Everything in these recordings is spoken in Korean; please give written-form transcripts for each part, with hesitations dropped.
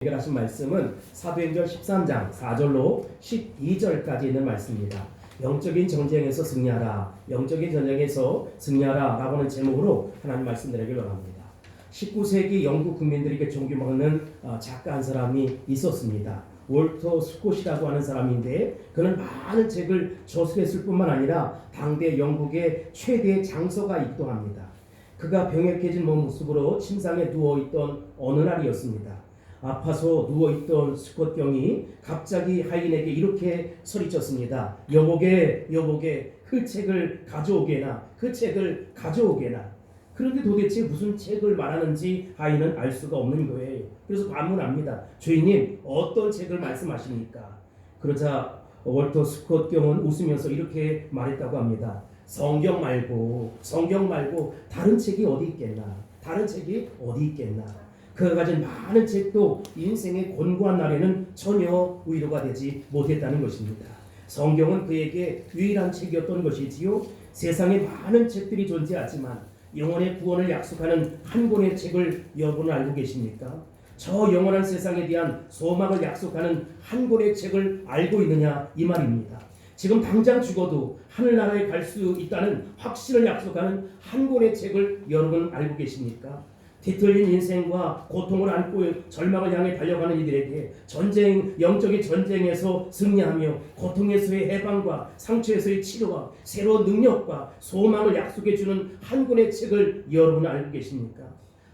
해결하신 말씀은 사도행전 13장 4절로 12절까지 있는 말씀입니다. 영적인 전쟁에서 승리하라, 영적인 전쟁에서 승리하라 라고 하는 제목으로 하나님 말씀드리길 원합니다. 19세기 영국 국민들에게 존경받는 작가 한 사람이 있었습니다. 월터 스콧이라고 하는 사람인데, 그는 많은 책을 저술했을 뿐만 아니라 당대 영국의 최대 장서가이기도 합니다. 그가 병약해진 몸 모습으로 침상에 누워있던 어느 날이었습니다. 아파서 누워있던 스콧 경이 갑자기 하인에게 이렇게 소리쳤습니다. 여보게, 여보게, 그 책을 가져오게나, 그 책을 가져오게나. 그런데 도대체 무슨 책을 말하는지 하인은 알 수가 없는 거예요. 그래서 반문합니다. 주인님, 어떤 책을 말씀하십니까? 그러자 월터 스콧 경은 웃으면서 이렇게 말했다고 합니다. 성경 말고 다른 책이 어디 있겠나? 다른 책이 어디 있겠나? 그가 가진 많은 책도 인생의 곤고한 날에는 전혀 위로가 되지 못했다는 것입니다. 성경은 그에게 유일한 책이었던 것이지요. 세상에 많은 책들이 존재하지만 영혼의 구원을 약속하는 한 권의 책을 여러분은 알고 계십니까? 저 영원한 세상에 대한 소망을 약속하는 한 권의 책을 알고 있느냐, 이 말입니다. 지금 당장 죽어도 하늘나라에 갈 수 있다는 확신을 약속하는 한 권의 책을 여러분 알고 계십니까? 뒤틀린 인생과 고통을 안고 절망을 향해 달려가는 이들에게 영적인 전쟁에서 승리하며 고통에서의 해방과 상처에서의 치료와 새로운 능력과 소망을 약속해주는 한 권의 책을 여러분은 알고 계십니까?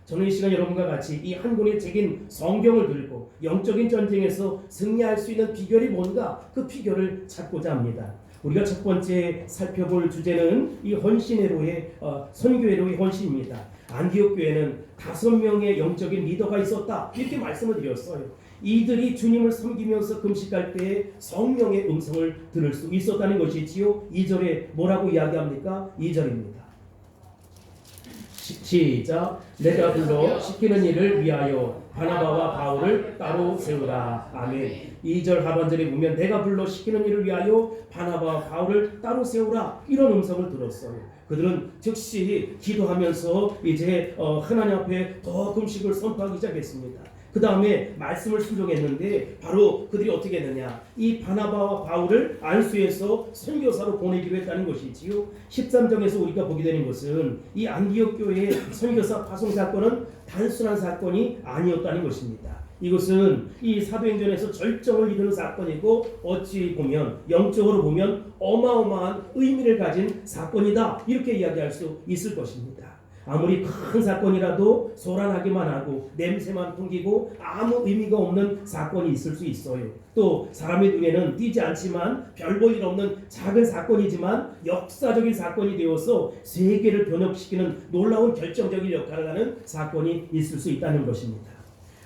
저는 이 시간 여러분과 같이 이 한 권의 책인 성경을 들고 영적인 전쟁에서 승리할 수 있는 비결이 뭔가, 그 비결을 찾고자 합니다. 우리가 첫 번째 살펴볼 주제는 이 헌신회로의 선교회로의 헌신입니다. 안디옥 교회는 5명의 영적인 리더가 있었다, 이렇게 말씀을 드렸어요. 이들이 주님을 섬기면서 금식할 때에 성령의 음성을 들을 수 있었다는 것이지요. 2절에 뭐라고 이야기합니까? 2절입니다. 시작. 내가 불러 시키는 일을 위하여 바나바와 바울을 따로 세우라. 아멘. 2절 하반절에 보면 내가 불러 시키는 일을 위하여 바나바와 바울을 따로 세우라, 이런 음성을 들었어요. 그들은 즉시 기도하면서 이제 하나님 앞에 더 금식을 선포하기 시작했습니다. 그 다음에 말씀을 순종했는데 바로 그들이 어떻게 했느냐, 이 바나바와 바울을 안수해서 선교사로 보내기로 했다는 것이지요. 13장에서 우리가 보게 되는 것은 이 안디옥 교회의 선교사 파송 사건은 단순한 사건이 아니었다는 것입니다. 이것은 이 사도행전에서 절정을 이루는 사건이고, 어찌 보면 영적으로 보면 어마어마한 의미를 가진 사건이다, 이렇게 이야기할 수 있을 것입니다. 아무리 큰 사건이라도 소란하기만 하고 냄새만 풍기고 아무 의미가 없는 사건이 있을 수 있어요. 또 사람의 눈에는 띄지 않지만 별 볼 일 없는 작은 사건이지만 역사적인 사건이 되어서 세계를 변혁시키는 놀라운 결정적인 역할을 하는 사건이 있을 수 있다는 것입니다.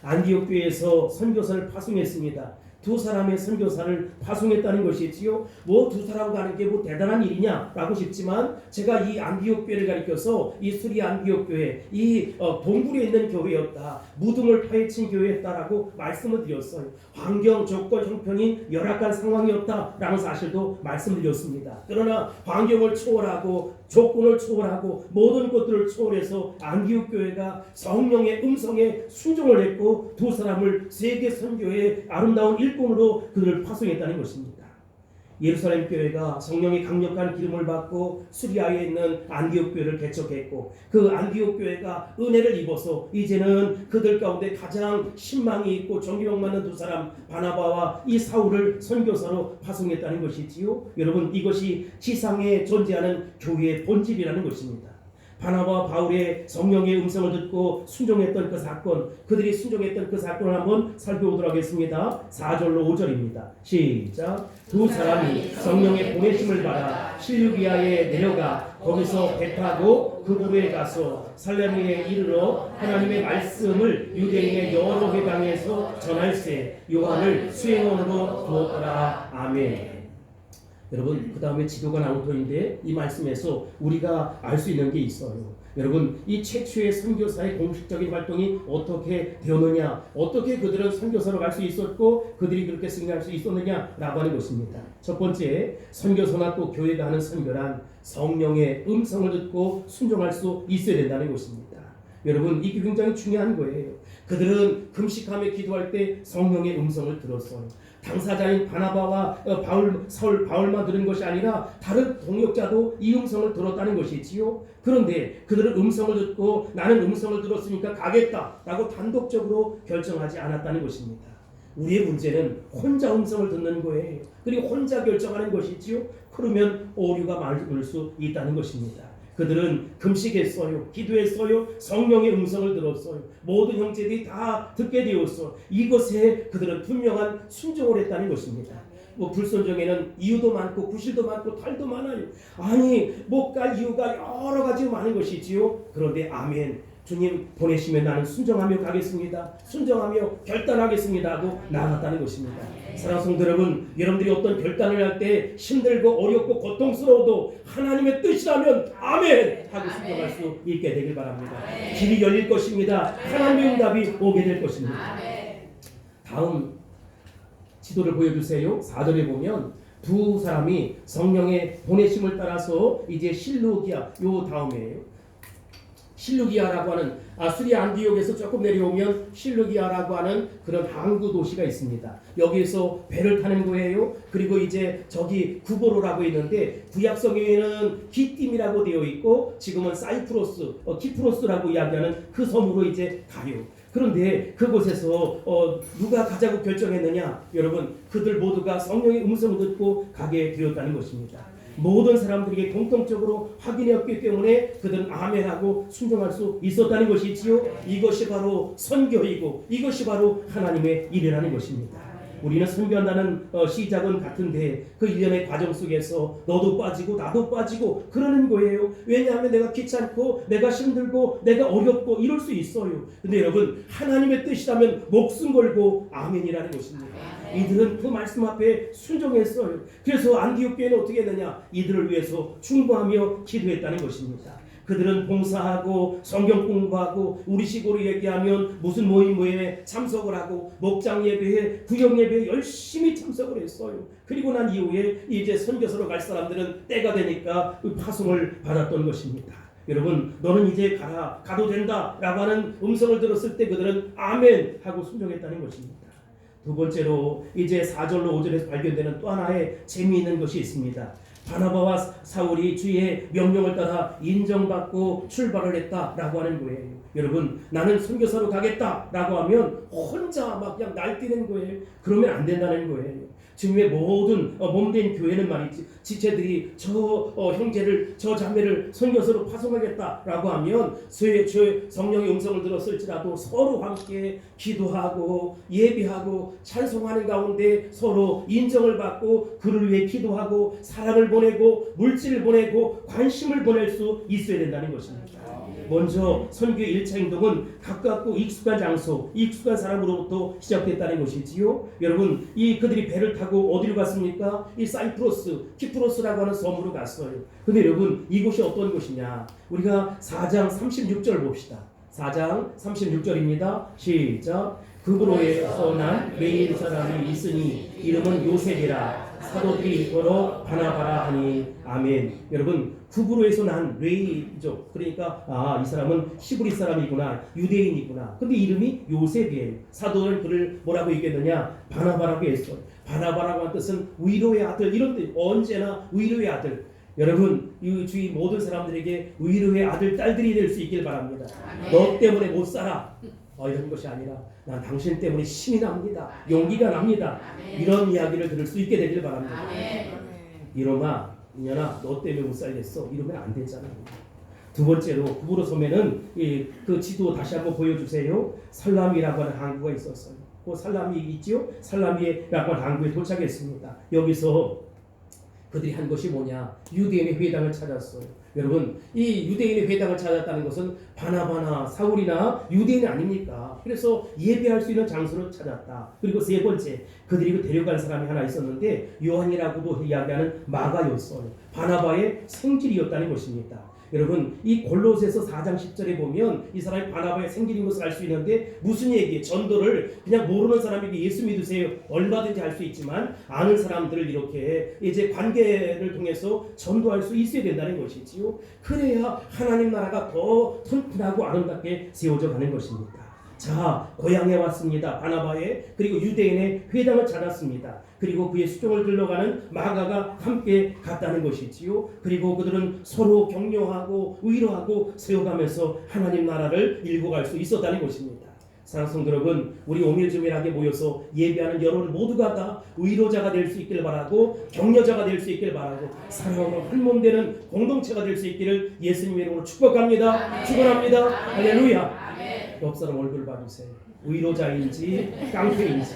안디옥 교회에서 선교사를 파송했습니다. 2사람의 선교사를 파송했다는 것이지요. 뭐 2사람 가는 게 뭐 대단한 일이냐라고 싶지만, 제가 이 안디옥 교회를 가리켜서 이 수리 안디옥 교회, 이 동굴에 있는 교회였다, 무덤을 파헤친 교회였다라고 말씀을 드렸어요. 환경, 조건, 형편이 열악한 상황이었다라는 사실도 말씀드렸습니다. 그러나 환경을 초월하고 조건을 초월하고 모든 것들을 초월해서 안디옥 교회가 성령의 음성에 순종을 했고 2사람을 세계 선교의 아름다운 일꾼으로 그들을 파송했다는 것입니다. 예루살렘 교회가 성령의 강력한 기름을 받고 수리아에 있는 안디옥 교회를 개척했고, 그 안디옥 교회가 은혜를 입어서 이제는 그들 가운데 가장 신망이 있고 존경 많은 2사람 바나바와 이 사울을 선교사로 파송했다는 것이지요. 여러분, 이것이 지상에 존재하는 교회의 본질이라는 것입니다. 바나바와 바울의 성령의 음성을 듣고 순종했던 그 사건, 그들이 순종했던 그 사건을 한번 살펴보도록 하겠습니다. 4절로 5절입니다. 시작. 2사람이 성령의 보내심을 받아 실루기아에 내려가 거기서 배 타고 그 부에 가서 살레미에 이르러 하나님의 말씀을 유대인의 여러 회당에서 전할세 요한을 수행원으로 두었더라. 아멘. 여러분, 그 다음에 지도가 나온 터인데 이 말씀에서 우리가 알 수 있는 게 있어요. 여러분, 이 최초의 선교사의 공식적인 활동이 어떻게 되었느냐, 어떻게 그들은 선교사로 갈 수 있었고 그들이 그렇게 승리할 수 있었느냐라고 하는 것입니다. 첫 번째, 선교사나 또 교회가 하는 선교란 성령의 음성을 듣고 순종할 수 있어야 된다는 것입니다. 여러분, 이게 굉장히 중요한 거예요. 그들은 금식하며 기도할 때 성령의 음성을 들었어요. 당사자인 바나바와 바울만 들은 것이 아니라 다른 동역자도 이 음성을 들었다는 것이지요. 그런데 그들은 음성을 듣고 나는 음성을 들었으니까 가겠다라고 단독적으로 결정하지 않았다는 것입니다. 우리의 문제는 혼자 음성을 듣는 거예요. 그리고 혼자 결정하는 것이지요. 그러면 오류가 많을 수 있다는 것입니다. 그들은 금식했어요. 기도했어요. 성령의 음성을 들었어요. 모든 형제들이 다 듣게 되었어. 이것에 그들은 분명한 순종을 했다는 것입니다. 불순종에는 이유도 많고 구실도 많고 탈도 많아요. 아니 못 갈 이유가 여러 가지 많은 것이지요. 그런데 아멘, 주님 보내시면 나는 순종하며 가겠습니다. 순종하며 결단하겠습니다 하고 나아갔다는 것입니다. 사랑하는 성도 여러분, 여러분들이 어떤 결단을 할 때 힘들고 어렵고 고통스러워도 하나님의 뜻이라면 아멘 하고 순종할 수 있게 되길 바랍니다. 길이 열릴 것입니다. 하나님의 응답이 오게 될 것입니다. 다음 지도를 보여주세요. 4절에 보면 두 사람이 성령의 보내심을 따라서 이제 실루기아, 요 다음이에요. 실루기아라고 하는 아수리아 안디옥에서 조금 내려오면 실루기아라고 하는 그런 항구 도시가 있습니다. 여기에서 배를 타는 거예요. 그리고 이제 저기 구보로라고 있는데 구약성에는 기띔이라고 되어 있고 지금은 사이프로스, 키프로스라고 이야기하는 그 섬으로 이제 가요. 그런데 그곳에서 누가 가자고 결정했느냐? 여러분, 그들 모두가 성령의 음성을 듣고 가게 되었다는 것입니다. 모든 사람들에게 공통적으로 확인했기 때문에 그들은 아멘하고 순종할 수 있었다는 것이지요. 이것이 바로 선교이고 이것이 바로 하나님의 일이라는 것입니다. 우리는 선교한다는 시작은 같은데 그 일련의 과정 속에서 너도 빠지고 나도 빠지고 그러는 거예요. 왜냐하면 내가 귀찮고 내가 힘들고 내가 어렵고 이럴 수 있어요. 근데 여러분, 하나님의 뜻이라면 목숨 걸고 아멘이라는 것입니다. 이들은 그 말씀 앞에 순종했어요. 그래서 안디옥 교회는 어떻게 했느냐? 이들을 위해서 충고하며 기도했다는 것입니다. 그들은 봉사하고 성경 공부하고 우리식으로 얘기하면 무슨 모임에 참석을 하고 목장 예배에 구역 예배에 열심히 참석을 했어요. 그리고 난 이후에 이제 선교사로 갈 사람들은 때가 되니까 파송을 받았던 것입니다. 여러분, 너는 이제 가도 된다라고 하는 음성을 들었을 때 그들은 아멘 하고 순종했다는 것입니다. 두 번째로 이제 4절로 5절에서 발견되는 또 하나의 재미있는 것이 있습니다. 바나바와 사울이 주의 명령을 따라 인정받고 출발을 했다라고 하는 거예요. 여러분, 나는 선교사로 가겠다라고 하면 혼자 막 그냥 날뛰는 거예요. 그러면 안 된다는 거예요. 지금의 모든 몸된 교회는 말이지, 지체들이 저 형제를, 저 자매를 선교사로 파송하겠다라고 하면 성령의 음성을 들었을지라도 서로 함께 기도하고 예비하고 찬송하는 가운데 서로 인정을 받고 그를 위해 기도하고 사랑을 보내고 물질을 보내고 관심을 보낼 수 있어야 된다는 것입니다. 먼저 선교의 1차 행동은 가깝고 익숙한 장소, 익숙한 사람으로부터 시작됐다는 것이지요. 여러분, 그들이 배를 타고 어디로 갔습니까? 이 사이프로스, 키프로스라고 하는 섬으로 갔어요. 근데 여러분, 이곳이 어떤 곳이냐? 우리가 4장 36절 봅시다. 4장 36절입니다. 시작. 그브로에서 난 레위 사람이 있으니 이름은 요셉이라 사도들이 걸어 바나바라 하니 아멘. 여러분, 구브로에서 난 레위족, 그러니까 이 사람은 히브리 사람이구나, 유대인이구나. 근데 이름이 요셉이에요. 사도는 그를 뭐라고 얘기했느냐? 바나바라고 했어요. 바나바라고 한 뜻은 위로의 아들, 이런 뜻. 언제나 위로의 아들. 여러분, 이 주위 모든 사람들에게 위로의 아들, 딸들이 될 수 있길 바랍니다. 아멘. 너 때문에 못 살아, 이런 것이 아니라 난 당신 때문에 힘이 납니다, 용기가 납니다. 아멘. 이런 이야기를 들을 수 있게 되길 바랍니다. 아멘. 이놈아, 이년아, 너 때문에 못 살겠어, 이러면 안 되잖아요. 두 번째로 구브로 섬에는 그 지도 다시 한번 보여주세요. 살라미라고 하는 항구가 있었어요. 그 살라미 있지요? 살라미라고 하는 항구에 도착했습니다. 여기서 그들이 한 것이 뭐냐? 유대인의 회당을 찾았어요. 여러분, 이 유대인의 회당을 찾았다는 것은 바나바나 사울이나 유대인이 아닙니까? 그래서 예배할 수 있는 장소를 찾았다. 그리고 세 번째, 그들이 데려간 사람이 하나 있었는데 요한이라고도 이야기하는 마가였어요. 바나바의 생질이었다는 것입니다. 여러분, 이 골로새서 4장 10절에 보면 이 사람이 바나바의 생질인 것을 알 수 있는데 무슨 얘기예요? 전도를 그냥 모르는 사람에게 예수 믿으세요, 얼마든지 할 수 있지만 아는 사람들을 이렇게 이제 관계를 통해서 전도할 수 있어야 된다는 것이지요. 그래야 하나님 나라가 더 튼튼하고 아름답게 세워져 가는 것입니다. 자, 고향에 왔습니다. 바나바의 그리고 유대인의 회당을 찾았습니다. 그리고 그의 수종을 들러가는 마가가 함께 갔다는 것이지요. 그리고 그들은 서로 격려하고 위로하고 세워가면서 하나님 나라를 일궈갈 수 있었다는 것입니다. 사랑하는 성도 여러분, 우리 오밀조밀하게 모여서 예배하는 여러분 모두가 다 위로자가 될 수 있기를 바라고 격려자가 될 수 있기를 바라고 사랑으로 한몸 되는 공동체가 될 수 있기를 예수님의 이름으로 축복합니다. 축원합니다. 할렐루야. 옆 사람 얼굴 봐주세요. 위로자인지 깡패인지.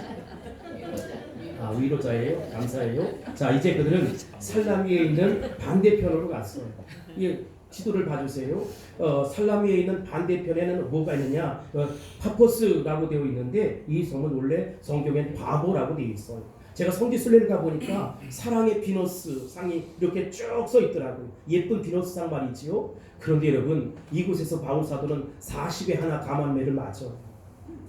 위로자예요. 감사해요. 자, 이제 그들은 살라미에 있는 반대편으로 갔어요. 이 지도를 봐주세요. 살라미에 있는 반대편에는 뭐가 있느냐? 파포스라고 되어 있는데 이 성은 원래 성경엔 바보라고 되어 있어요. 제가 성지순례를 가보니까 사랑의 비너스 상이 이렇게 쭉 써 있더라고요. 예쁜 비너스 상 말이지요. 그런데 여러분, 이곳에서 바울 사도는 40에 하나 가만매를 맞아요.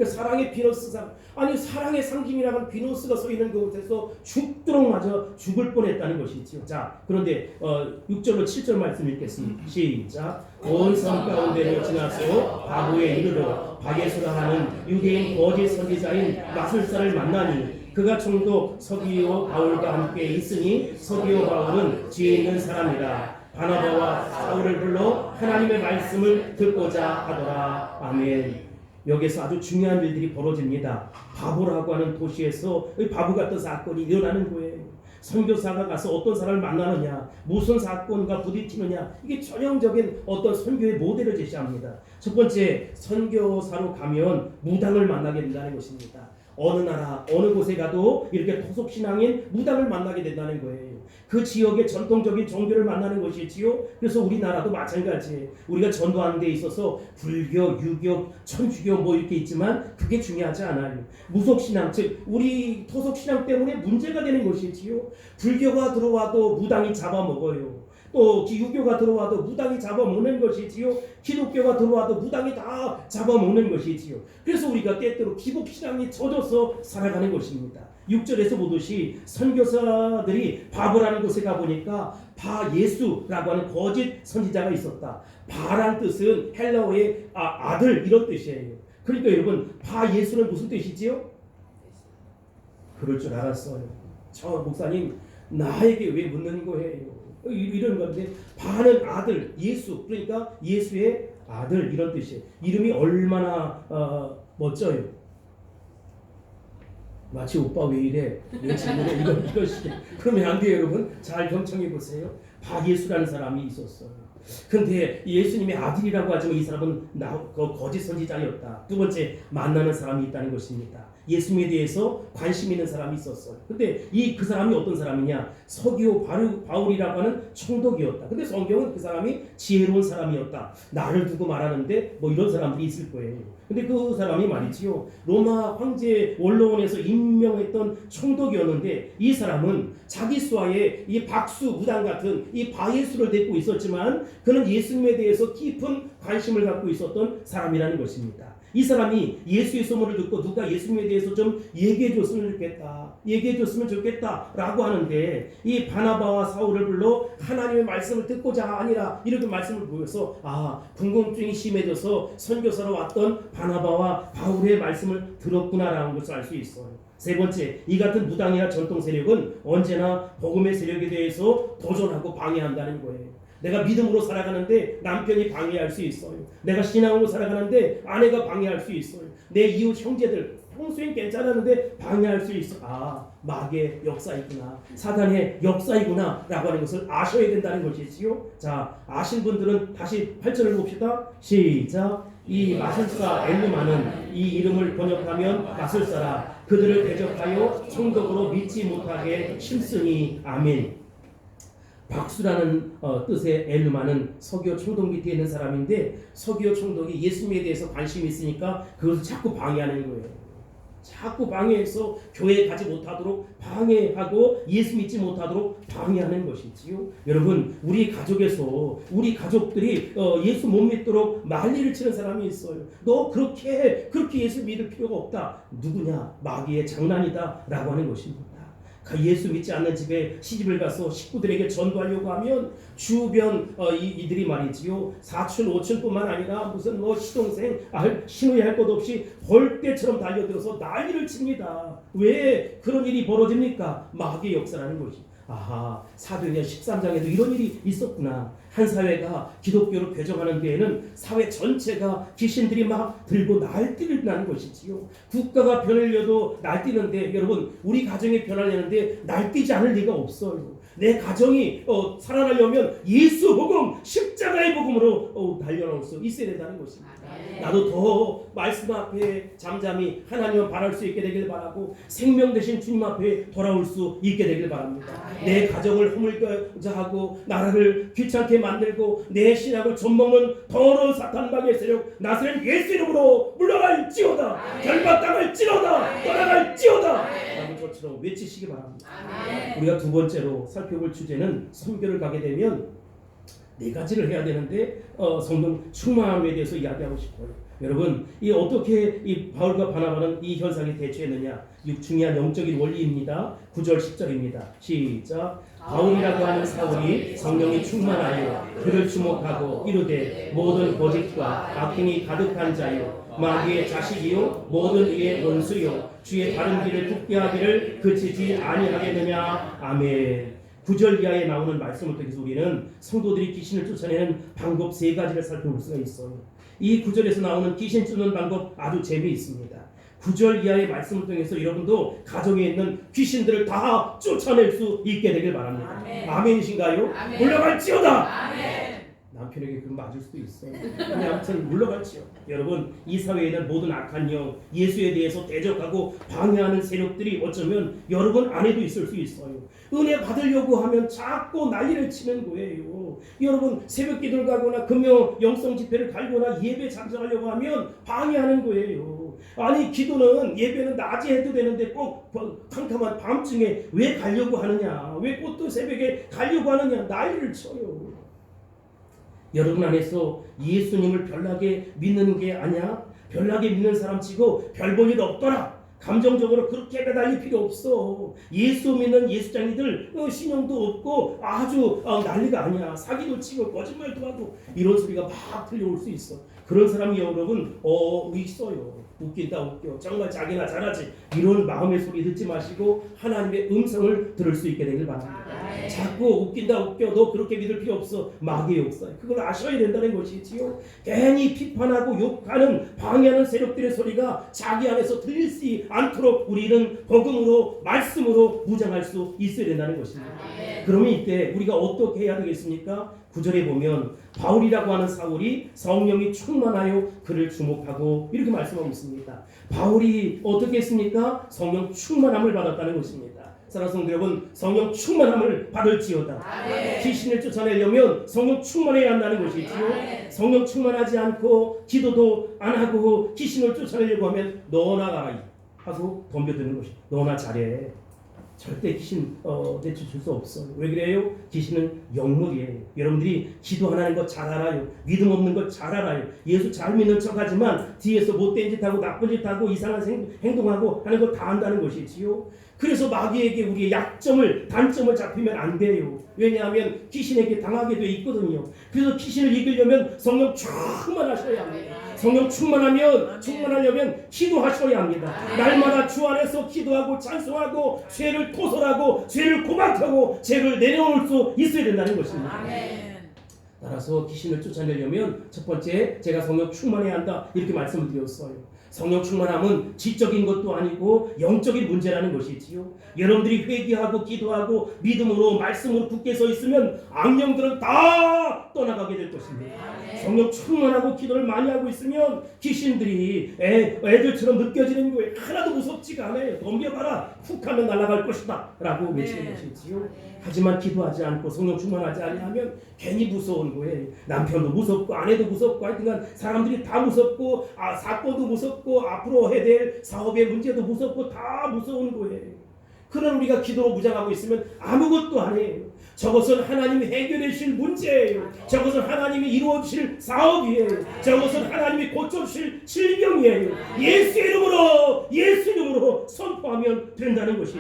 사랑의 비너스상, 아니 사랑의 상징이라는 비너스가 서 있는 그곳에서 죽도록 맞아 죽을 뻔했다는 것이지요. 자, 그런데 6절로 7절 말씀 읽겠습니다. 시작. 온 성 가운데로 지나서 바보에 이르러 바게수라 하는 유대인 거짓 선지자인 마술사를 만나니 그가 총독 서기오 바울과 함께 있으니 서기오 바울은 지혜 있는 사람이라. 바나바와 사울을 불러 하나님의 말씀을 듣고자 하더라. 아멘. 여기서 아주 중요한 일들이 벌어집니다. 바보라고 하는 도시에서 바보 같은 사건이 일어나는 거예요. 선교사가 가서 어떤 사람을 만나느냐, 무슨 사건과 부딪히느냐, 이게 전형적인 어떤 선교의 모델을 제시합니다. 첫 번째, 선교사로 가면 무당을 만나게 된다는 것입니다. 어느 나라, 어느 곳에 가도 이렇게 토속신앙인 무당을 만나게 된다는 거예요. 그 지역의 전통적인 종교를 만나는 것이지요. 그래서 우리나라도 마찬가지예요. 우리가 전도하는 데 있어서 불교, 유교, 천주교 뭐 이렇게 있지만 그게 중요하지 않아요. 무속신앙, 즉 우리 토속신앙 때문에 문제가 되는 것이지요. 불교가 들어와도 무당이 잡아먹어요. 또 유교가 들어와도 무당이 잡아먹는 것이지요. 기독교가 들어와도 무당이 다 잡아먹는 것이지요. 그래서 우리가 때때로 기복신앙이 젖어서 살아가는 것입니다. 6절에서 보듯이 선교사들이 바보라는 곳에 가보니까 바예수라고 하는 거짓 선지자가 있었다. 바란 뜻은 헬라어의 아들 이런 뜻이에요. 그러니까 여러분, 바예수는 무슨 뜻이지요? 그럴 줄 알았어요. 저 목사님 나에게 왜 묻는 거예요? 이런 건데, 바는 아들, 예수, 그러니까 예수의 아들 이런 뜻이에요. 이름이 얼마나 멋져요. 마치 오빠 왜 이래? 왜 질문해? 이것이 그러면 안 돼요, 여러분. 잘 경청해 보세요. 바예수라는 사람이 있었어요. 근데 예수님의 아들이라고 하지만 이 사람은 거짓 선지자였다. 두 번째, 만나는 사람이 있다는 것입니다. 예수님에 대해서 관심 있는 사람이 있었어요. 근데 그 사람이 어떤 사람이냐? 서기오 바울이라고 하는 총독이었다. 근데 성경은 그 사람이 지혜로운 사람이었다. 나를 두고 말하는데 뭐 이런 사람들이 있을 거예요. 근데 그 사람이 말이지요, 로마 황제 원로원에서 임명했던 총독이었는데 이 사람은 자기 수하에 이 박수 무당 같은 이 바예수를 데리고 있었지만 그는 예수님에 대해서 깊은 관심을 갖고 있었던 사람이라는 것입니다. 이 사람이 예수의 소문을 듣고 누가 예수님에 대해서 좀 얘기해 줬으면 좋겠다 라고 하는데, 이 바나바와 사울을 불러 하나님의 말씀을 듣고자 아니라 이렇게 말씀을 보여서 궁금증이 심해져서 선교사로 왔던 바나바와 바울의 말씀을 들었구나라는 것을 알 수 있어요. 세 번째, 이 같은 무당이나 전통 세력은 언제나 복음의 세력에 대해서 도전하고 방해한다는 거예요. 내가 믿음으로 살아가는데 남편이 방해할 수 있어요. 내가 신앙으로 살아가는데 아내가 방해할 수 있어요. 내 이웃 형제들 평소엔 괜찮았는데 방해할 수 있어. 마귀의 역사이구나, 사단의 역사이구나 라고 하는 것을 아셔야 된다는 것이지요. 자, 아신 분들은 다시 8절을 봅시다. 시작. 이 마술사 엘르마는, 이 이름을 번역하면 마술사라, 그들을 대적하여 총독으로 믿지 못하게 심쓰니. 아멘. 박수라는 뜻의 엘르마는 서기오 총독 밑에 있는 사람인데, 서기오 총독이 예수님에 대해서 관심이 있으니까 그것을 자꾸 방해하는 거예요. 자꾸 방해해서 교회에 가지 못하도록 방해하고 예수 믿지 못하도록 방해하는 것이지요. 여러분, 우리 가족에서 우리 가족들이 예수 못 믿도록 난리를 치는 사람이 있어요. 너 그렇게 예수 믿을 필요가 없다. 누구냐? 마귀의 장난이다 라고 하는 것입니다. 예수 믿지 않는 집에 시집을 가서 식구들에게 전도하려고 하면 주변 이들이 말이지요, 사촌 오촌뿐만 아니라 무슨 시동생 신우이 할 것 없이 벌떼처럼 달려들어서 난리를 칩니다. 왜 그런 일이 벌어집니까? 마귀의 역사라는 것이. 아하, 사도행전 13장에도 이런 일이 있었구나. 한 사회가 기독교로 배정하는 데에는 사회 전체가 귀신들이 막 들고 날뛰는 것이지요. 국가가 변하려도 날뛰는데, 여러분, 우리 가정이 변하려는데 날뛰지 않을 리가 없어요. 내 가정이 살아나려면 예수 복음, 십자가의 복음으로 달려나올 수 있어야 된다는 것입니다. 나도 더 말씀 앞에 잠잠히 하나님을 바랄 수 있게 되길 바라고, 생명 되신 주님 앞에 돌아올 수 있게 되길 바랍니다. 내 가정을 허물고자 하고 나라를 귀찮게 만들고 내 신앙을 좀먹는 더러운 사탄방의 세력 나서는 예수 이름으로 물러갈지어다. 결박당할지어다. 떠나갈지어다. 라는 것처럼 외치시기 바랍니다. 우리가 두 번째로 살펴볼 주제는, 선교를 가게 되면 네 가지를 해야 되는데 성령 충만함에 대해서 이야기하고 싶어요. 여러분, 어떻게 이 바울과 바나바는 이 현상에 대처했느냐? 중요한 영적인 원리입니다. 9절 10절입니다. 시작. 바울이라고 하는 사울이 성령이 충만하여 그를 주목하고 이르되 모든 거짓과 악행이 가득한 자요 마귀의 자식이요 모든 이의 원수요 주의 바른 길을 굽게 하기를 그치지 아니하겠느냐. 아멘. 9절 이하에 나오는 말씀을 통해서 우리는 성도들이 귀신을 쫓아내는 방법 세 가지를 살펴볼 수가 있어요. 이 9절에서 나오는 귀신 쫓는 방법 아주 재미있습니다. 9절 이하의 말씀을 통해서 여러분도 가정에 있는 귀신들을 다 쫓아낼 수 있게 되길 바랍니다. 아멘. 아멘이신가요? 아멘. 물러갈지어다. 아멘. 남편에게 그럼 맞을 수도 있어요. 근데 아무튼 물러갈지요. 여러분, 이 사회에 있는 모든 악한 영, 예수에 대해서 대적하고 방해하는 세력들이 어쩌면 여러분 안에도 있을 수 있어요. 은혜 받으려고 하면 자꾸 난리를 치는 거예요. 여러분, 새벽 기도를 가거나 금요 영성 집회를 갈거나 예배 참석하려고 하면 방해하는 거예요. 아니, 기도는 예배는 낮에 해도 되는데 꼭 캄캄한 밤중에 왜 가려고 하느냐? 왜 꼭 또 새벽에 가려고 하느냐? 난리를 쳐요. 여러분 안에서 예수님을 별나게 믿는 게 아니야? 별나게 믿는 사람 치고 별 볼 일 없더라. 감정적으로 그렇게 매달릴 필요 없어. 예수 믿는 예수장이들 신용도 없고 아주 난리가 아니야. 사기도 치고 거짓말도 하고 이런 소리가 막 들려올 수 있어. 그런 사람이 여러분 있어요. 웃긴다 웃겨. 정말 자기나 잘하지. 이런 마음의 소리 듣지 마시고 하나님의 음성을 들을 수 있게 되길 바랍니다. 자꾸 웃긴다 웃겨. 너 그렇게 믿을 필요 없어. 마귀의 역사. 그걸 아셔야 된다는 것이지요. 괜히 비판하고 욕하는 방해하는 세력들의 소리가 자기 안에서 들릴 수 않도록 우리는 복음으로 말씀으로 무장할 수 있어야 된다는 것입니다. 그러면 이때 우리가 어떻게 해야 되겠습니까? 9절에 보면 바울이라고 하는 사울이 성령이 충만하여 그를 주목하고 이렇게 말씀하고 있습니다. 바울이 어떻게 했습니까? 성령 충만함을 받았다는 것입니다. 사랑하는 성도 여러분, 성령 충만함을 받을지어다. 귀신을 쫓아내려면 성령 충만해야 한다는 것이지요. 성령 충만하지 않고 기도도 안 하고 귀신을 쫓아내려고 하면 너나 가라 하고 덤벼드는 것이. 너나 잘해. 절대 귀신 내쫓을 수 없어요. 왜 그래요? 귀신은 영물이에요. 여러분들이 기도 안 하는 거 잘 알아요. 믿음 없는 거 잘 알아요. 예수 잘 믿는 척하지만 뒤에서 못된 짓 하고 나쁜 짓 하고 이상한 행동하고 하는 거 다 안다는 것이지요. 그래서 마귀에게 우리의 단점을 잡히면 안 돼요. 왜냐하면 귀신에게 당하게 돼 있거든요. 그래서 귀신을 이기려면 성령 충만하셔야 합니다. 성령 충만하려면 기도하셔야 합니다. 날마다 주 안에서 기도하고 찬송하고 죄를 토설하고 죄를 고백하고 죄를 내려놓을 수 있어야 된다는 것입니다. 따라서 귀신을 쫓아내려면 첫 번째, 제가 성령 충만해야 한다 이렇게 말씀을 드렸어요. 성령 충만함은 지적인 것도 아니고 영적인 문제라는 것이지요. 여러분들이 회개하고 기도하고 믿음으로 말씀으로 굳게 서 있으면 악령들은 다 떠나가게 될 것입니다. 성령 충만하고 기도를 많이 하고 있으면 귀신들이 애들처럼 느껴지는 거예요. 하나도 무섭지가 않아요. 덤벼봐라. 훅 하면 날아갈 것이다 라고 외치는 것이지요. 하지만 기도하지 않고 성령 충만하지 아니하면 괜히 무서운 거예요. 남편도 무섭고 아내도 무섭고 하여튼간 사람들이 다 무섭고 사건도 무섭고 앞으로 해야 될 사업의 문제도 무섭고 다 무서운 거예요. 그런 우리가 기도로 무장하고 있으면 아무것도 아니에요. 저것은 하나님이 해결해 주실 문제예요. 저것은 하나님이 이루어 주실 사업이에요. 저것은 하나님이 고쳐 주실 질병이에요. 예수 이름으로 선포하면 된다는 것이죠.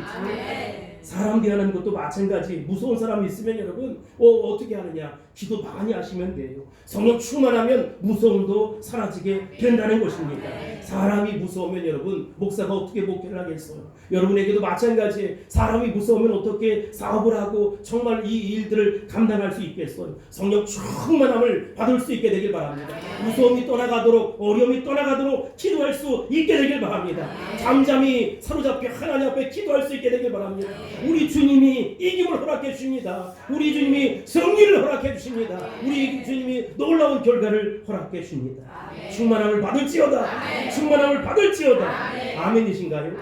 사람 대하는 것도 마찬가지. 무서운 사람이 있으면 여러분 어떻게 하느냐? 기도 많이 하시면 돼요. 성령 충만하면 무서움도 사라지게 된다는 것입니다. 사람이 무서우면 여러분 목사가 어떻게 목회를 하겠어요? 여러분에게도 마찬가지예요. 사람이 무서우면 어떻게 사업을 하고 정말 이 일들을 감당할 수 있겠어요? 성령 충만함을 받을 수 있게 되길 바랍니다. 무서움이 떠나가도록, 어려움이 떠나가도록 기도할 수 있게 되길 바랍니다. 잠잠히 사로잡혀 하나님 앞에 기도할 수 있게 되길 바랍니다. 우리 주님이 이김을 허락해 주십니다. 우리 주님이 승리를 허락해 주십니다. 우리 주님이 놀라운 결과를 허락해 주십니다. 충만함을 받을지어다. 충만함을 받을지어다. 아멘이신가요?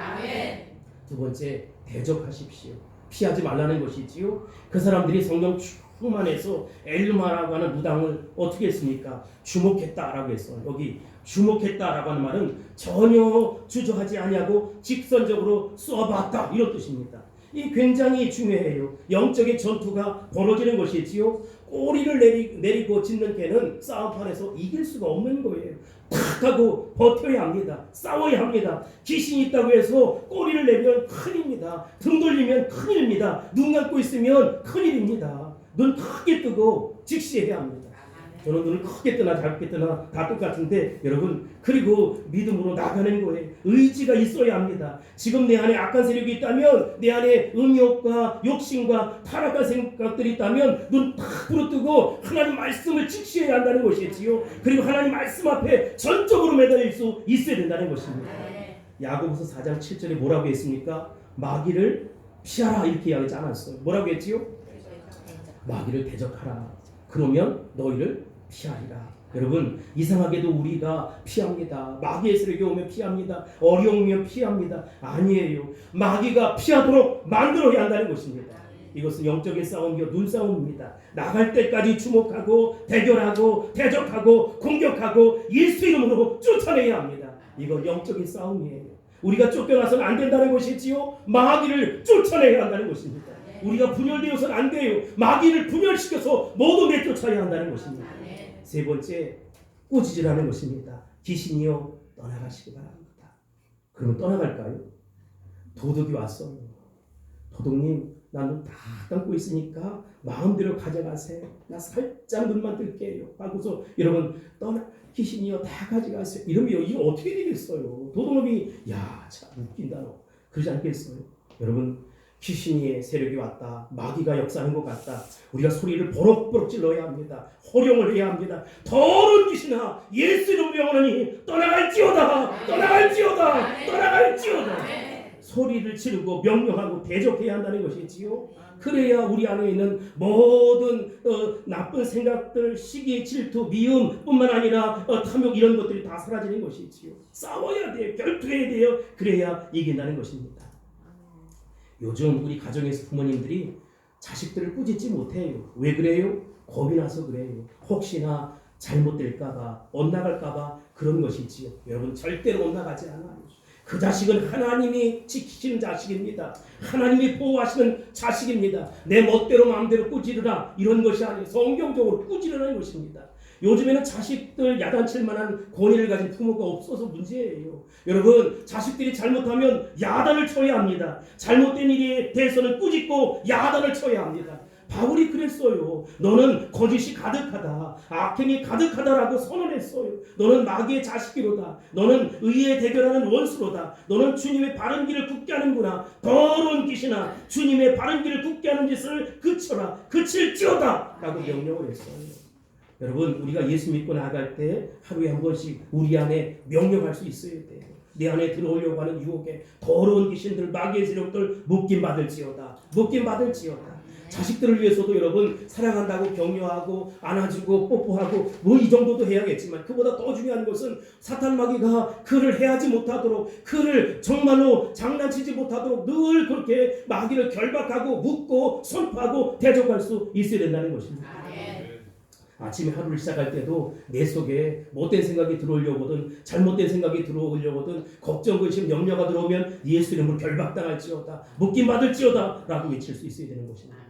두 번째, 대적하십시오. 피하지 말라는 것이지요. 그 사람들이 성령 충만해서 엘루마라고 하는 무당을 어떻게 했습니까? 주목했다라고 했어요. 여기 주목했다라고 하는 말은 전혀 주저하지 아니하고 직선적으로 쏘아봤다 이런 뜻입니다. 이 굉장히 중요해요. 영적인 전투가 벌어지는 것이지요. 꼬리를 내리고 짖는 개는 싸움판에서 이길 수가 없는 거예요. 탁 하고 버텨야 합니다. 싸워야 합니다. 귀신이 있다고 해서 꼬리를 내면 큰일입니다. 등 돌리면 큰일입니다. 눈 감고 있으면 큰일입니다. 눈 크게 뜨고 직시해야 합니다. 저는 눈을 크게 뜨나 작게 뜨나 다 똑같은데 여러분, 그리고 믿음으로 나가는 거예요. 의지가 있어야 합니다. 지금 내 안에 악한 세력이 있다면, 내 안에 음욕과 욕심과 타락한 생각들이 있다면 눈 탁 부릅뜨고 하나님 말씀을 직시해야 한다는 것이지요. 그리고 하나님 말씀 앞에 전적으로 매달릴 수 있어야 된다는 것입니다. 야고보서 4장 7절에 뭐라고 했습니까? 마귀를 피하라 이렇게 이야기하지 않았어요. 뭐라고 했지요? 마귀를 대적하라. 그러면 너희를 피하리라. 여러분, 이상하게도 우리가 피합니다. 마귀의 세력이 오면 피합니다. 어려우면 피합니다. 아니에요. 마귀가 피하도록 만들어야 한다는 것입니다. 이것은 영적인 싸움이요, 눈싸움입니다. 나갈 때까지 주목하고 대결하고 대적하고 공격하고 예수 이름으로 쫓아내야 합니다. 이건 영적인 싸움이에요. 우리가 쫓겨나서는 안 된다는 것이지요. 마귀를 쫓아내야 한다는 것입니다. 우리가 분열되어서는 안 돼요. 마귀를 분열시켜서 모두 내쫓아야 한다는 것입니다. 세 번째, 꾸짖으라는 것입니다. 귀신이요, 떠나가시기 바랍니다. 그러면 떠나갈까요? 도둑이 왔어요. 도둑님, 나 눈 다 감고 있으니까 마음대로 가져가세요. 나 살짝 눈만 뜰게요. 하고서 여러분, 귀신이요, 다 가져가세요. 이러면 이거 어떻게 되겠어요? 도둑놈이 야, 참 웃긴다 너. 그러지 않겠어요? 여러분, 귀신의 세력이 왔다. 마귀가 역사하는 것 같다. 우리가 소리를 버럭버럭 질러야 합니다. 호령을 해야 합니다. 더러운 귀신아, 예수 이름으로 영원히 떠나갈지어다. 떠나갈지어다. 떠나갈지어다. 소리를 지르고 명령하고 대적해야 한다는 것이지요. 그래야 우리 안에 있는 모든 나쁜 생각들, 시기, 질투, 미움 뿐만 아니라 탐욕 이런 것들이 다 사라지는 것이지요. 싸워야 돼요. 결투해야 돼요. 그래야 이긴다는 것입니다. 요즘 우리 가정에서 부모님들이 자식들을 꾸짖지 못해요. 왜 그래요? 겁이 나서 그래요. 혹시나 잘못될까봐, 엇나갈까봐 그런 것이지요. 여러분, 절대로 엇나가지 않아요. 그 자식은 하나님이 지키시는 자식입니다. 하나님이 보호하시는 자식입니다. 내 멋대로 마음대로 꾸짖으라 이런 것이 아니에요. 성경적으로 꾸짖으라는 것입니다. 요즘에는 자식들 야단칠 만한 권위를 가진 부모가 없어서 문제예요. 여러분, 자식들이 잘못하면 야단을 쳐야 합니다. 잘못된 일에 대해서는 꾸짖고 야단을 쳐야 합니다. 바울이 그랬어요. 너는 거짓이 가득하다, 악행이 가득하다라고 선언했어요. 너는 마귀의 자식이로다. 너는 의에 대결하는 원수로다. 너는 주님의 바른 길을 굳게 하는구나. 더러운 귀신아, 주님의 바른 길을 굳게 하는 짓을 그쳐라. 그칠지어다 라고 명령을 했어요. 여러분, 우리가 예수 믿고 나갈 때 하루에 한 번씩 우리 안에 명령할 수 있어야 돼요. 내 안에 들어오려고 하는 유혹에 더러운 귀신들, 마귀의 세력들 묶임 받을지어다. 묶임 받을지어다. 자식들을 위해서도 여러분, 사랑한다고 격려하고 안아주고 뽀뽀하고 뭐 이 정도도 해야겠지만, 그보다 더 중요한 것은 사탄 마귀가 그를 해하지 못하도록, 그를 정말로 장난치지 못하도록 늘 그렇게 마귀를 결박하고 묶고 선포하고 대적할 수 있어야 된다는 것입니다. 아침에 하루를 시작할 때도 내 속에 못된 생각이 들어오려거든, 잘못된 생각이 들어오려거든, 걱정, 근심, 염려가 들어오면 예수 이름으로 결박당할지어다, 묶임 받을지어다 라고 외칠 수 있어야 되는 것입니다.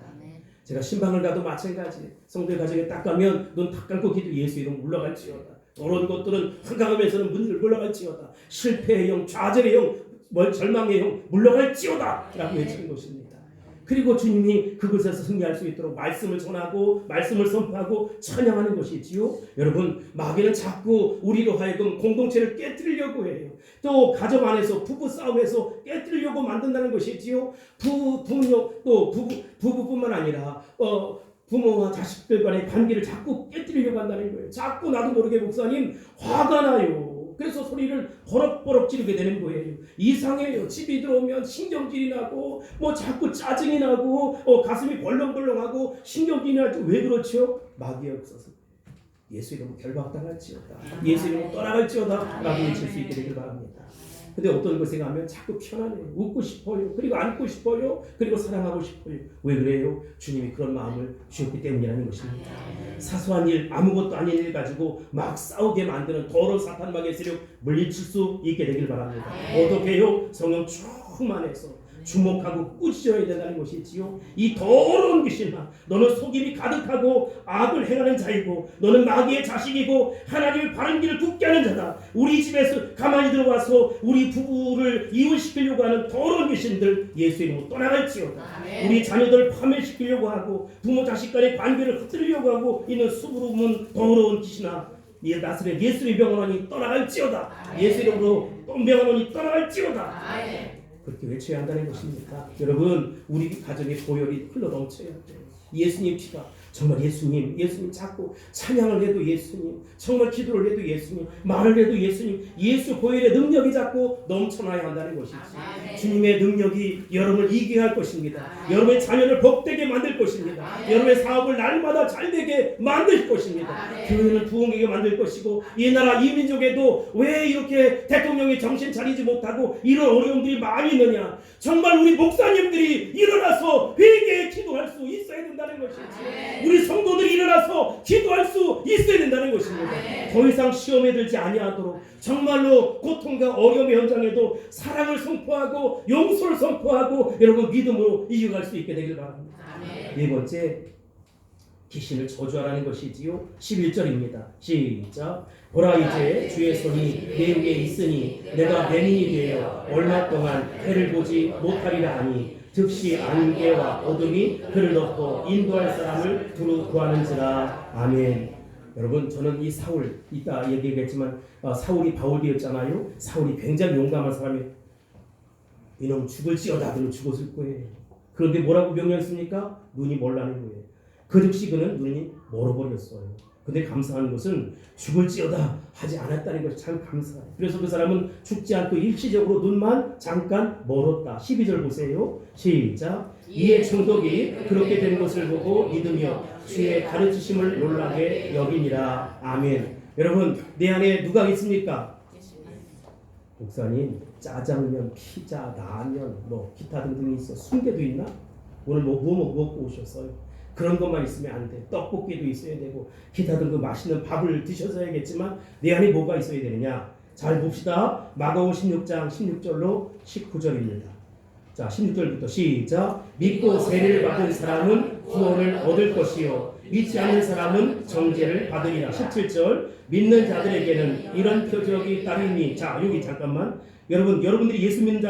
제가 신방을 가도 마찬가지. 성도의 가정에 딱 가면 눈 탁 감고 기도, 예수 이름 물러갈지어다. 그런 것들은 한가감에서는 문을 물러갈지어다. 실패의 영, 좌절의 영, 절망의 영 물러갈지어다 라고 외치는 것입니다. 그리고 주님이 그곳에서 승리할 수 있도록 말씀을 전하고 말씀을 선포하고 찬양하는 것이지요. 여러분, 마귀는 자꾸 우리로 하여금 공동체를 깨뜨리려고 해요. 또 가정 안에서 부부 싸움에서 깨뜨리려고 만든다는 것이지요. 부부뿐만 아니라 부모와 자식들 간의 관계를 자꾸 깨뜨리려고 한다는 거예요. 자꾸 나도 모르게 목사님 화가 나요. 그래서 소리를 버럭버럭 지르게 되는 거예요. 이상해요. 집이 들어오면 신경질이 나고 자꾸 짜증이 나고 가슴이 벌렁벌렁하고 신경질이 나죠. 왜 그렇죠? 마귀의 없어서. 예수 이름으로 결박당할지어다. 예수 이름으로 떠나갈지어다. 라고 외칠 수 있게 되길 바랍니다. 근데 어떤 곳에 가면 자꾸 편안해요. 웃고 싶어요. 그리고 안고 싶어요. 그리고 사랑하고 싶어요. 왜 그래요? 주님이 그런 마음을 주셨기 때문이라는 것입니다. 사소한 일, 아무것도 아닌 일 가지고 막 싸우게 만드는 더러운 사탄마귀의 세력 물리칠 수 있게 되길 바랍니다. 어떻게요? 성령 충만해서 주목하고 꾸짖어야 된다는 것이지요. 이 더러운 귀신아, 너는 속임이 가득하고 악을 행하는 자이고 너는 마귀의 자식이고 하나님의 바른 길을 굽게 하는 자다. 우리 집에서 가만히 들어와서 우리 부부를 이혼시키려고 하는 더러운 귀신들 예수 이름으로 떠나갈지어다. 우리 자녀들을 파멸시키려고 하고 부모 자식 간의 관계를 흩뜨리려고 하고 있는 수부름은 더러운 귀신아, 나스렛 예수의 병원원이 떠나갈지어다. 예수 이름으로 병원원이 떠나갈지어다. 그렇게 외쳐야 한다는 것입니다. 여러분, 우리 가정의 보혈이 흘러넘쳐야 돼요. 예수님 피가 정말 예수님 자꾸 찬양을 해도 예수님, 정말 기도를 해도 예수님, 말을 해도 예수님, 예수 보혈의 능력이 자꾸 넘쳐나야 한다는 것이지. 주님의 능력이 여러분을 이기게 할 것입니다. 여러분의 자녀를 복되게 만들 것입니다. 여러분의 사업을 날마다 잘되게 만들 것입니다. 교회는 부흥하게 만들 것이고 이 나라 이 민족에도 왜 이렇게 대통령이 정신 차리지 못하고 이런 어려움들이 많이 있느냐. 정말 우리 목사님들이 일어나서 회개에 기도할 수 있어야 된다는 것이지. 우리 성도들이 일어나서 기도할 수 있어야 된다는 것입니다. 더 이상 시험에 들지 아니하도록 정말로 고통과 어려움의 현장에도 사랑을 선포하고 용서를 선포하고 여러분 믿음으로 이겨갈 수 있게 되길 바랍니다. 네 번째, 귀신을 저주하라는 것이지요. 11절입니다. 시작. 보라, 이제 주의 손이 내 위에 있으니 내가 맹인이 되어 얼마 동안 해를 보지 못하리라 하니 즉시 안개와 어둠이 그를 덮고 인도할 사람을 두루 구하는지라. 아멘. 여러분, 저는 이 사울, 이따 얘기하겠지만 사울이 바울이었잖아요. 사울이 굉장히 용감한 사람이에요. 이놈 죽을지어다. 그는 죽었을 거예요. 그런데 뭐라고 명령했습니까? 눈이 멀라는 거예요. 그 즉시 그는 눈이 멀어버렸어요. 근데 감사한 것은 죽을지어다 하지 않았다는 것이 참 감사해요. 그래서 그 사람은 죽지 않고 일시적으로 눈만 잠깐 멀었다. 12절 보세요. 시작. 이에 총독이 그렇게 된 것을 보고 믿으며 주의 가르치심을 놀라게 여기니라. 아멘. 여러분, 내 안에 누가 있습니까? 목사님, 짜장면, 피자, 라면, 기타 등등이 있어. 순대도 있나? 오늘 뭐 먹고 오셨어요? 그런 것만 있으면 안 돼. 떡볶이도 있어야 되고 기타 등등 맛있는 밥을 드셔서야겠지만 내 안에 뭐가 있어야 되느냐? 잘 봅시다. 마가복음 16장 16절로 19절입니다. 자, 16절부터 시작. 믿고 세례를 받은 사람은 구원을 얻을 것이요 믿지 않는 사람은 정죄를 받으리라. 17절. 믿는 자들에게는 이런 표적이 따르니. 자, 여기 잠깐만. 여러분들이 예수 믿는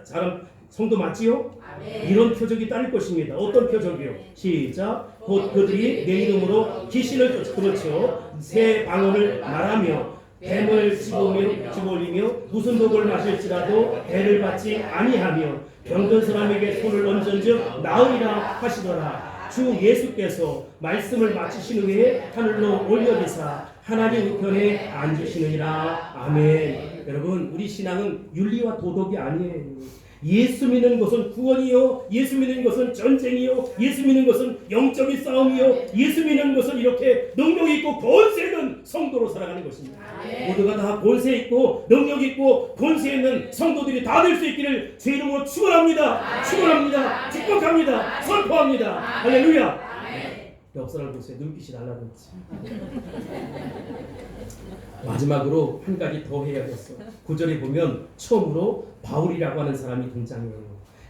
사람 성도 맞지요? 이런 표적이 따를 것입니다. 어떤 표적이요? 시작. 곧 그들이 내 이름으로 귀신을 쫓아, 그렇죠, 새 방언을 말하며 뱀을 집어올리며 무슨 독을 마실지라도 해를 받지 아니하며 병든 사람에게 손을 얹은즉 나으리라 하시더라. 주 예수께서 말씀을 마치신 후에 하늘로 올려지사 하나님 우편에 앉으시느니라. 아멘. 여러분, 우리 신앙은 윤리와 도덕이 아니에요. 예수 믿는 것은 구원이요, 예수 믿는 것은 전쟁이요, 예수 믿는 것은 영적인 싸움이요, 예수 믿는 것은 이렇게 능력 있고 권세 있는 성도로 살아가는 것입니다. 모두가 다 권세 있고 능력 있고 권세 있는 성도들이 다 될 수 있기를 주 이름으로 축원합니다. 축원합니다. 축복합니다. 선포합니다. 할렐루야. 역사를 보세요. 눈빛이 달라졌지. 마지막으로 한 가지 더 해야겠어. 9절에 보면 처음으로 바울이라고 하는 사람이 등장해요.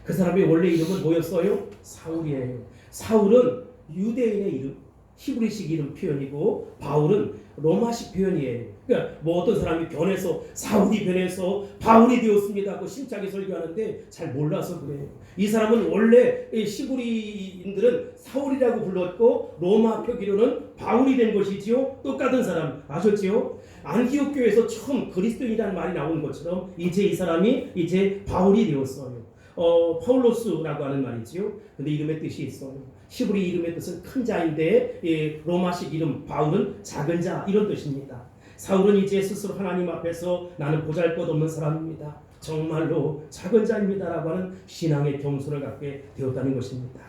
그 사람의 원래 이름은 뭐였어요? 사울이에요. 사울은 유대인의 이름, 히브리식 이름 표현이고 바울은 로마식 표현이에요. 그러니까 뭐 어떤 사람이 변해서 사울이 변해서 바울이 되었습니다 하고 심차게 설교하는데 잘 몰라서 그래요. 이 사람은 원래 시부리인들은 사울이라고 불렀고 로마 표기로는 바울이 된 것이지요. 똑같은 사람 아셨지요? 안티옥 교회에서 처음 그리스도인이라는 말이 나온 것처럼 이제 이 사람이 이제 바울이 되었어요. 파울로스라고 하는 말이지요. 근데 이름의 뜻이 있어요. 시브리 이름의 뜻은 큰 자인데 로마식 이름 바울은 작은 자 이런 뜻입니다. 사울은 이제 스스로 하나님 앞에서 나는 보잘것없는 사람입니다. 정말로 작은 자입니다라고 하는 신앙의 겸손을 갖게 되었다는 것입니다.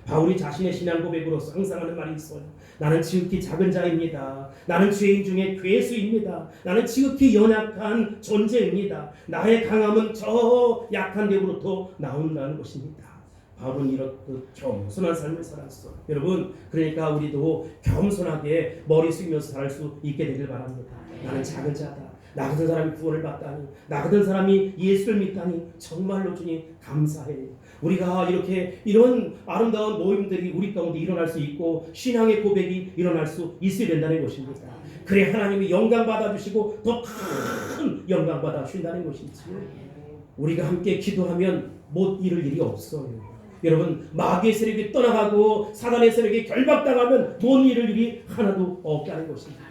바울이 자신의 신앙 고백으로서 항상 하는 말이 있어요. 나는 지극히 작은 자입니다. 나는 죄인 중에 괴수입니다. 나는 지극히 연약한 존재입니다. 나의 강함은 저 약한 데로부터 나온다는 것입니다. 바울은 이렇듯 겸손한 삶을 살았어. 여러분, 그러니까 우리도 겸손하게 머리 숙이면서 살 수 있게 되길 바랍니다. 나는 작은 자다. 나 같은 사람이 구원을 받다니, 나 같은 사람이 예수를 믿다니 정말로 주님 감사해요. 우리가 이런 아름다운 모임들이 우리 가운데 일어날 수 있고 신앙의 고백이 일어날 수 있어야 된다는 것입니다. 그래 하나님이 영광 받아주시고 더 큰 영광 받아주신다는 것이지. 우리가 함께 기도하면 못 이룰 일이 없어요. 여러분, 마귀의 세력이 떠나가고 사단의 세력이 결박당하면 못 이룰 일이 하나도 없다는 것입니다.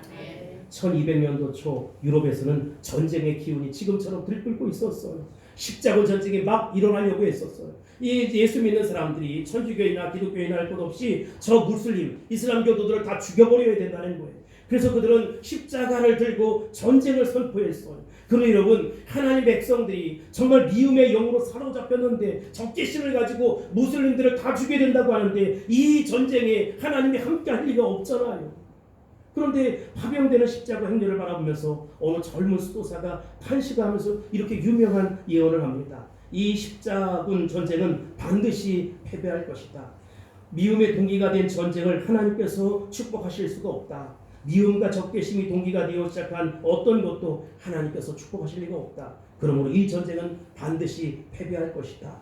1200년도 초 유럽에서는 전쟁의 기운이 지금처럼 들끓고 있었어요. 십자군 전쟁이 막 일어나려고 했었어요. 이 예수 믿는 사람들이 천주교이나 기독교이나 할 것 없이 저 무슬림, 이슬람 교도들을 다 죽여버려야 된다는 거예요. 그래서 그들은 십자가를 들고 전쟁을 선포했어요. 그러나 여러분, 하나님 백성들이 정말 미움의 영으로 사로잡혔는데 적개심을 가지고 무슬림들을 다 죽여야 된다고 하는데 이 전쟁에 하나님이 함께 할 리가 없잖아요. 그런데 파병되는 십자가 행렬을 바라보면서 어느 젊은 수도사가 탄식하면서 이렇게 유명한 예언을 합니다. 이 십자군 전쟁은 반드시 패배할 것이다. 미움의 동기가 된 전쟁을 하나님께서 축복하실 수가 없다. 미움과 적개심이 동기가 되어 시작한 어떤 것도 하나님께서 축복하실 리가 없다. 그러므로 이 전쟁은 반드시 패배할 것이다.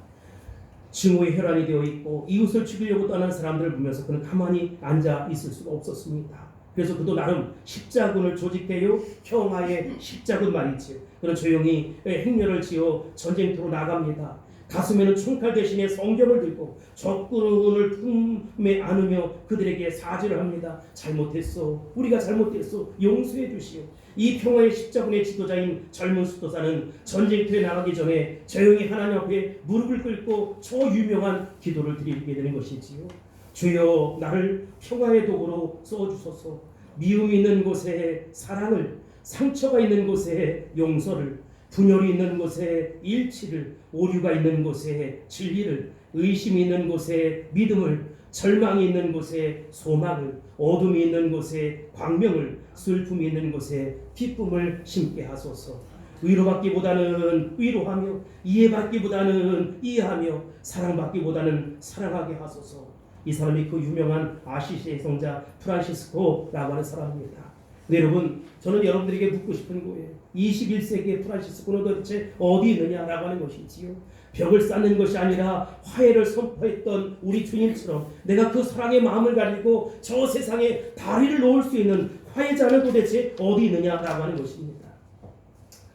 증오의 혈안이 되어 있고 이웃을 죽이려고 떠난 사람들을 보면서 그는 가만히 앉아 있을 수가 없었습니다. 그래서 그도 나름 십자군을 조직해요. 평화의 십자군 말이지요. 그는 조용히 행렬을 지어 전쟁터로 나갑니다. 가슴에는 총칼 대신에 성경을 들고 적군을 품에 안으며 그들에게 사죄를 합니다. 잘못했어. 우리가 잘못했어. 용서해 주시오. 이 평화의 십자군의 지도자인 젊은 수도사는 전쟁터에 나가기 전에 조용히 하나님 앞에 무릎을 꿇고 저 유명한 기도를 드리게 되는 것이지요. 주여, 나를 평화의 도구로 써주소서. 미움이 있는 곳에 사랑을, 상처가 있는 곳에 용서를, 분열이 있는 곳에 일치를, 오류가 있는 곳에 진리를, 의심이 있는 곳에 믿음을, 절망이 있는 곳에 소망을, 어둠이 있는 곳에 광명을, 슬픔이 있는 곳에 기쁨을 심게 하소서. 위로받기보다는 위로하며, 이해받기보다는 이해하며, 사랑받기보다는 사랑하게 하소서. 이 사람이 그 유명한 아시시의 성자 프란시스코라고 하는 사람입니다. 근데 여러분, 저는 여러분들에게 묻고 싶은 거예요. 21세기의 프란시스코는 도대체 어디 있느냐라고 하는 것이지요. 벽을 쌓는 것이 아니라 화해를 선포했던 우리 주님처럼 내가 그 사랑의 마음을 가지고 저 세상에 다리를 놓을 수 있는 화해자는 도대체 어디 있느냐라고 하는 것입니다.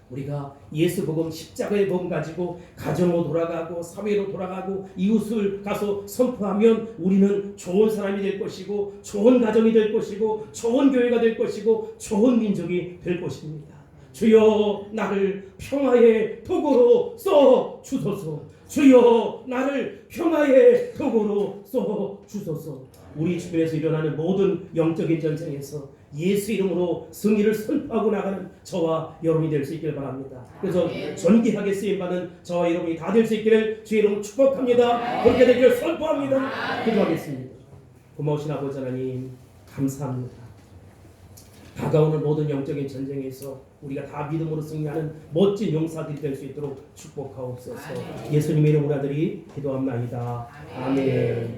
우리가 예수 복음, 십자가의 복음 가지고 가정으로 돌아가고 사회로 돌아가고 이웃을 가서 선포하면 우리는 좋은 사람이 될 것이고 좋은 가정이 될 것이고 좋은 교회가 될 것이고 좋은 민족이 될 것입니다. 주여, 나를 평화의 도구로 써 주소서. 주여, 나를 평화의 도구로 써 주소서. 우리 주변에서 일어나는 모든 영적인 전쟁에서 예수 이름으로 승리를 선포하고 나가는 저와 여러분이 될 수 있기를 바랍니다. 그래서 존귀하게 쓰임받은 저와 여러분이 다 될 수 있기를 주의 이름으로 축복합니다. 그렇게 되기를 선포합니다. 기도하겠습니다. 고마우신 아버지 하나님, 감사합니다. 다가오는 모든 영적인 전쟁에서 우리가 다 믿음으로 승리하는 멋진 용사들이 될 수 있도록 축복하옵소서. 예수님의 이름으로 아들이 기도합나이다. 아멘.